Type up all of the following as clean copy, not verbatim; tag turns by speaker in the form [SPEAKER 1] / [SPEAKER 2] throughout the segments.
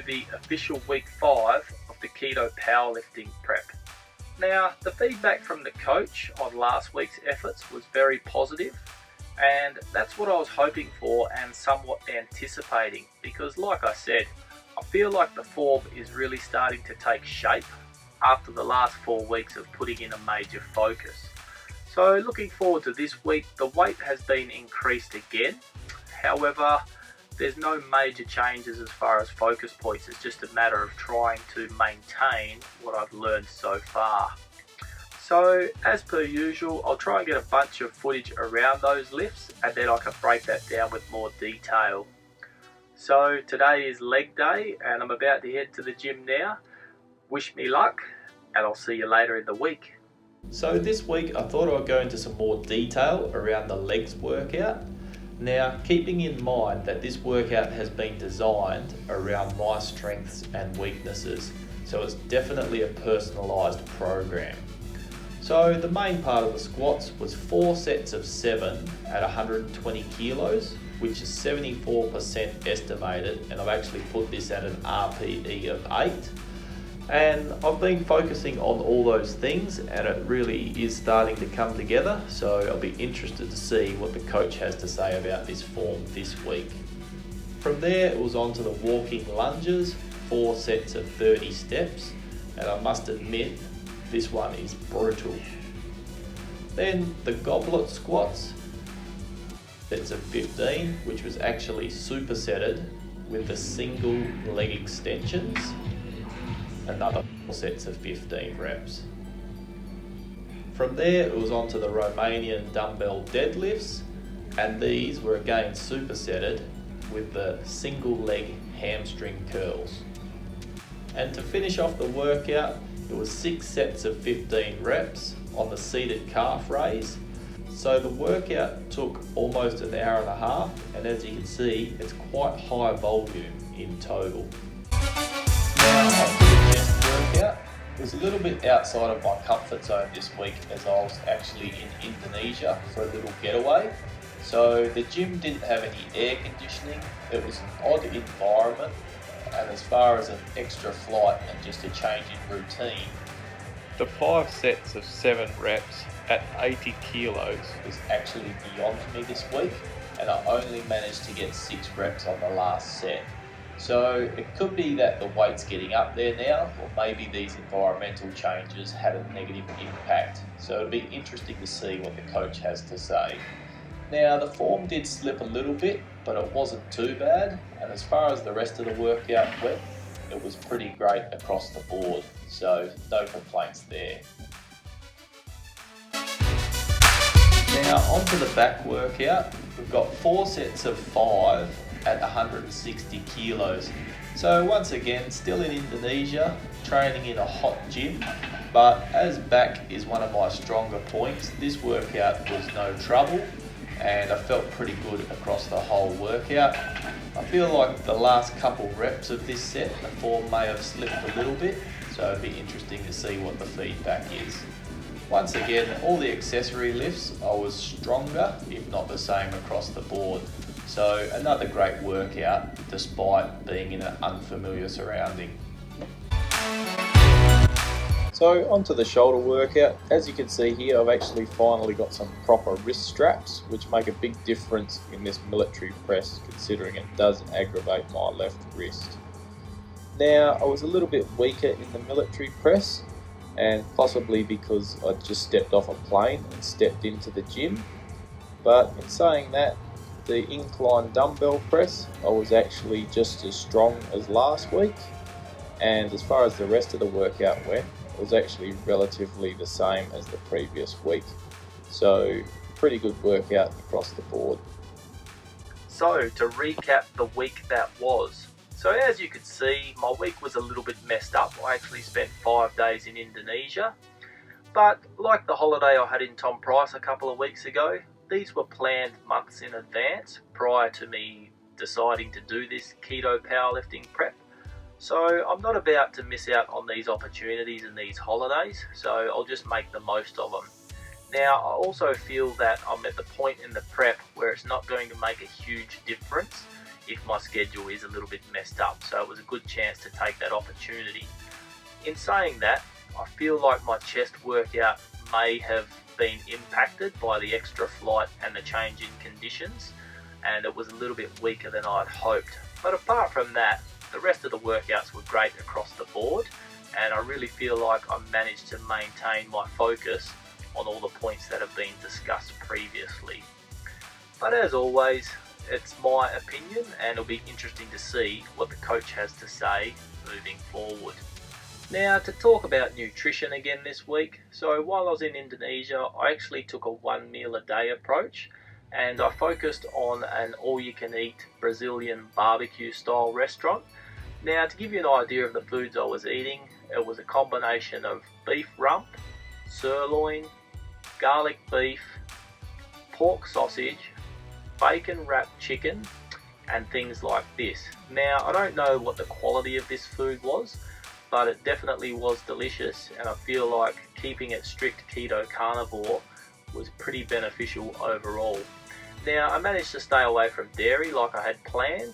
[SPEAKER 1] the official week 5 of the Keto Powerlifting prep. Now, the feedback from the coach on last week's efforts was very positive, and that's what I was hoping for and somewhat anticipating, because like I said, I feel like the form is really starting to take shape after the last 4 weeks of putting in a major focus. So looking forward to this week. The weight has been increased again. However, there's no major changes as far as focus points. It's just a matter of trying to maintain what I've learned so far. So as per usual, I'll try and get a bunch of footage around those lifts, and then I can break that down with more detail. So today is leg day and I'm about to head to the gym now. Wish me luck, and I'll see you later in the week. So this week I thought I'd go into some more detail around the legs workout. Now, keeping in mind that this workout has been designed around my strengths and weaknesses, so it's definitely a personalised program. So the main part of the squats was 4 sets of 7 at 120 kilos, which is 74% estimated, and I've actually put this at an RPE of 8. And I've been focusing on all those things, and it really is starting to come together, so I'll be interested to see what the coach has to say about this form this week. From there it was on to the walking lunges, 4 sets of 30 steps, and I must admit this one is brutal. Then the goblet squats, sets of 15, which was actually supersetted with the single leg extensions, another 4 sets of 15 reps. From there it was on to the Romanian dumbbell deadlifts, and these were again supersetted with the single leg hamstring curls. And to finish off the workout, it was 6 sets of 15 reps on the seated calf raise. So the workout took almost an hour and a half, and as you can see, it's quite high volume in total. Now on to the chest workout. It was a little bit outside of my comfort zone this week, as I was actually in Indonesia for a little getaway. So the gym didn't have any air conditioning. It was an odd environment, and as far as an extra flight and just a change in routine, the 5 sets of 7 reps at 80 kilos was actually beyond me this week, and I only managed to get 6 reps on the last set. So it could be that the weight's getting up there now, or maybe these environmental changes had a negative impact. So it'll be interesting to see what the coach has to say. Now the form did slip a little bit, but it wasn't too bad, and as far as the rest of the workout went, it was pretty great across the board, so no complaints there. Now onto the back workout. We've got 4 sets of 5 at 160 kilos. So once again, still in Indonesia, training in a hot gym, but as back is one of my stronger points, this workout was no trouble, and I felt pretty good across the whole workout. I feel like the last couple reps of this set, the form may have slipped a little bit, so it'd be interesting to see what the feedback is. Once again, all the accessory lifts, I was stronger, if not the same across the board. So another great workout, despite being in an unfamiliar surrounding. So onto the shoulder workout. As you can see here, I've actually finally got some proper wrist straps, which make a big difference in this military press, considering it does aggravate my left wrist. Now, I was a little bit weaker in the military press, and possibly because I just stepped off a plane and stepped into the gym. But in saying that, the incline dumbbell press, I was actually just as strong as last week, and as far as the rest of the workout went, it was actually relatively the same as the previous week. So pretty good workout across the board. So to recap the week that was. So as you can see, my week was a little bit messed up. I actually spent 5 days in Indonesia, but like the holiday I had in Tom Price a couple of weeks ago, these were planned months in advance prior to me deciding to do this keto powerlifting prep. So I'm not about to miss out on these opportunities and these holidays, so I'll just make the most of them. Now, I also feel that I'm at the point in the prep where it's not going to make a huge difference if my schedule is a little bit messed up. So it was a good chance to take that opportunity. In saying that, I feel like my chest workout may have been impacted by the extra flight and the change in conditions, and it was a little bit weaker than I'd hoped. But apart from that, the rest of the workouts were great across the board, and I really feel like I managed to maintain my focus on all the points that have been discussed previously. But as always, it's my opinion, and it'll be interesting to see what the coach has to say moving forward. Now, to talk about nutrition again this week, so while I was in Indonesia, I actually took a 1 meal a day approach, and I focused on an all-you-can-eat Brazilian barbecue style restaurant. Now, to give you an idea of the foods I was eating, it was a combination of beef rump, sirloin, garlic beef, pork sausage, bacon wrapped chicken, and things like this. Now, I don't know what the quality of this food was, but it definitely was delicious, and I feel like keeping it strict keto carnivore was pretty beneficial overall. Now, I managed to stay away from dairy like I had planned,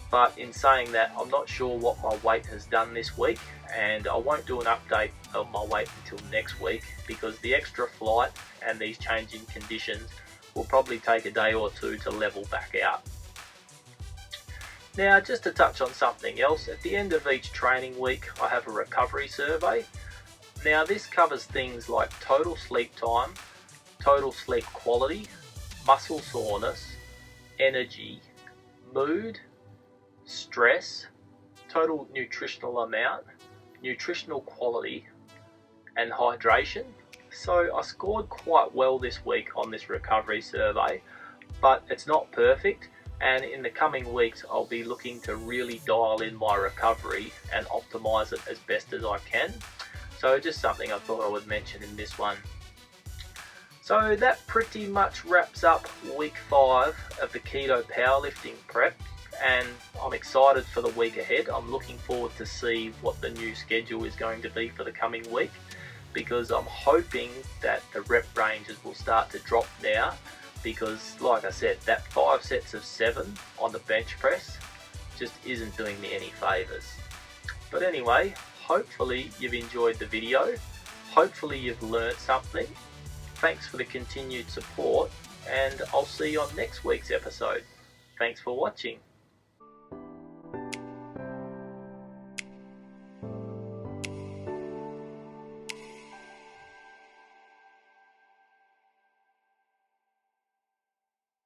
[SPEAKER 1] but in saying that, I'm not sure what my weight has done this week, and I won't do an update of my weight until next week, because the extra flight and these changing conditions will probably take a day or two to level back out. Now, just to touch on something else, at the end of each training week I have a recovery survey. Now, this covers things like total sleep time, total sleep quality, muscle soreness, energy, mood, stress, total nutritional amount, nutritional quality, and hydration. So I scored quite well this week on this recovery survey, but it's not perfect, and in the coming weeks I'll be looking to really dial in my recovery and optimize it as best as I can. So just something I thought I would mention in this one. So that pretty much wraps up week 5 of the keto powerlifting prep, and I'm excited for the week ahead. I'm looking forward to see what the new schedule is going to be for the coming week, because I'm hoping that the rep ranges will start to drop now, because like I said, that 5 sets of 7 on the bench press just isn't doing me any favours. But anyway, hopefully you've enjoyed the video, hopefully you've learned something. Thanks for the continued support, and I'll see you on next week's episode. Thanks for watching.